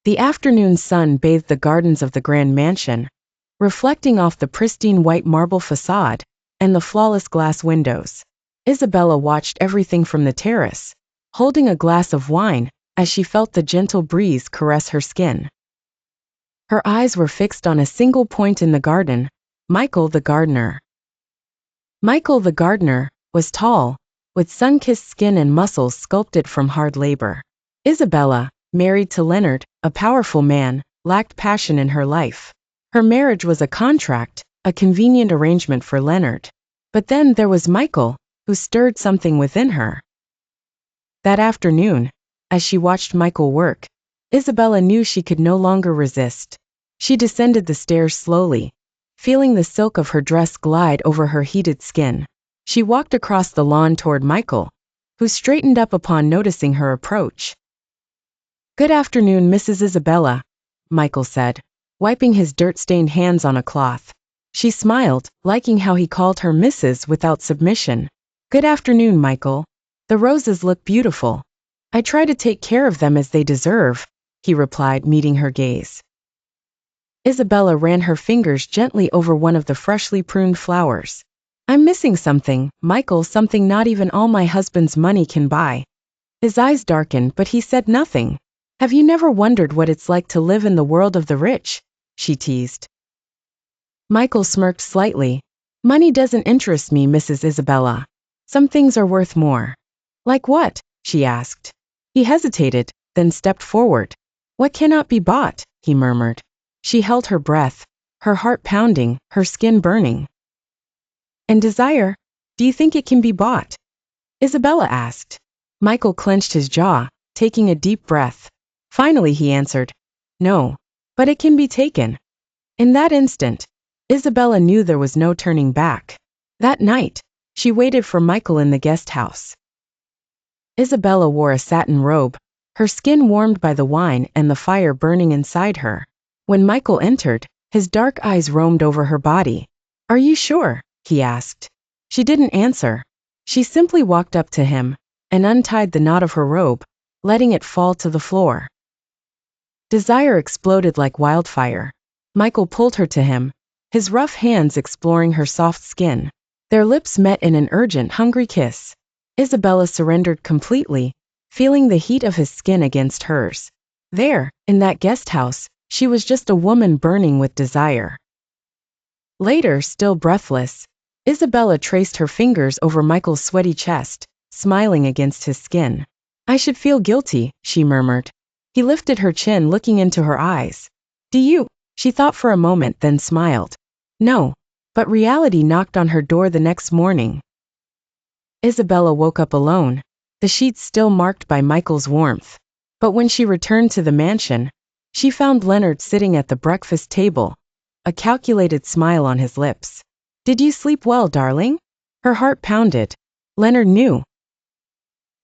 The afternoon sun bathed the gardens of the grand mansion, reflecting off the pristine white marble facade and the flawless glass windows. Isabella watched everything from the terrace, holding a glass of wine as she felt the gentle breeze caress her skin. Her eyes were fixed on a single point in the garden, Michael the gardener. Michael the gardener was tall, with sun-kissed skin and muscles sculpted from hard labor. Isabella, married to Leonard, a powerful man, lacked passion in her life. Her marriage was a contract, a convenient arrangement for Leonard. But then there was Michael, who stirred something within her. That afternoon, as she watched Michael work, Isabella knew she could no longer resist. She descended the stairs slowly, feeling the silk of her dress glide over her heated skin. She walked across the lawn toward Michael, who straightened up upon noticing her approach. "Good afternoon, Mrs. Isabella," Michael said, wiping his dirt-stained hands on a cloth. She smiled, liking how he called her Mrs. without submission. "Good afternoon, Michael. The roses look beautiful. I try to take care of them as they deserve," he replied, meeting her gaze. Isabella ran her fingers gently over one of the freshly pruned flowers. "I'm missing something, Michael, something not even all my husband's money can buy." His eyes darkened, but he said nothing. "Have you never wondered what it's like to live in the world of the rich?" she teased. Michael smirked slightly. "Money doesn't interest me, Mrs. Isabella. Some things are worth more." "Like what?" she asked. He hesitated, then stepped forward. "What cannot be bought?" he murmured. She held her breath, her heart pounding, her skin burning. "And desire? Do you think it can be bought?" Isabella asked. Michael clenched his jaw, taking a deep breath. Finally he answered, "No, but it can be taken." In that instant, Isabella knew there was no turning back. That night, she waited for Michael in the guest house. Isabella wore a satin robe, her skin warmed by the wine and the fire burning inside her. When Michael entered, his dark eyes roamed over her body. "Are you sure?" he asked. She didn't answer. She simply walked up to him and untied the knot of her robe, letting it fall to the floor. Desire exploded like wildfire. Michael pulled her to him, his rough hands exploring her soft skin. Their lips met in an urgent, hungry kiss. Isabella surrendered completely, feeling the heat of his skin against hers. There, in that guest house, she was just a woman burning with desire. Later, still breathless, Isabella traced her fingers over Michael's sweaty chest, smiling against his skin. "I should feel guilty," she murmured. He lifted her chin, looking into her eyes. "Do you?" She thought for a moment, then smiled. "No." But reality knocked on her door the next morning. Isabella woke up alone, the sheets still marked by Michael's warmth. But when she returned to the mansion, she found Leonard sitting at the breakfast table, a calculated smile on his lips. "Did you sleep well, darling?" Her heart pounded. Leonard knew.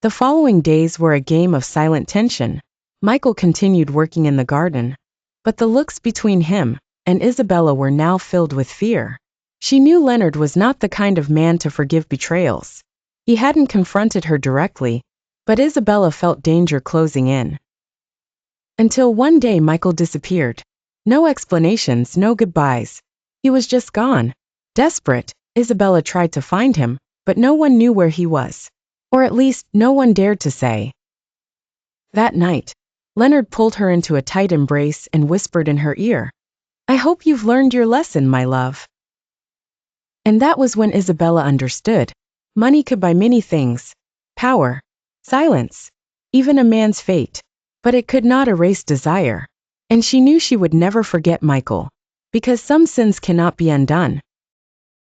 The following days were a game of silent tension. Michael continued working in the garden, but the looks between him and Isabella were now filled with fear. She knew Leonard was not the kind of man to forgive betrayals. He hadn't confronted her directly, but Isabella felt danger closing in. Until one day Michael disappeared. No explanations, no goodbyes. He was just gone. Desperate, Isabella tried to find him, but no one knew where he was. Or at least, no one dared to say. That night, Leonard pulled her into a tight embrace and whispered in her ear, "I hope you've learned your lesson, my love." And that was when Isabella understood. Money could buy many things. Power, silence, even a man's fate. But it could not erase desire. And she knew she would never forget Michael. Because some sins cannot be undone.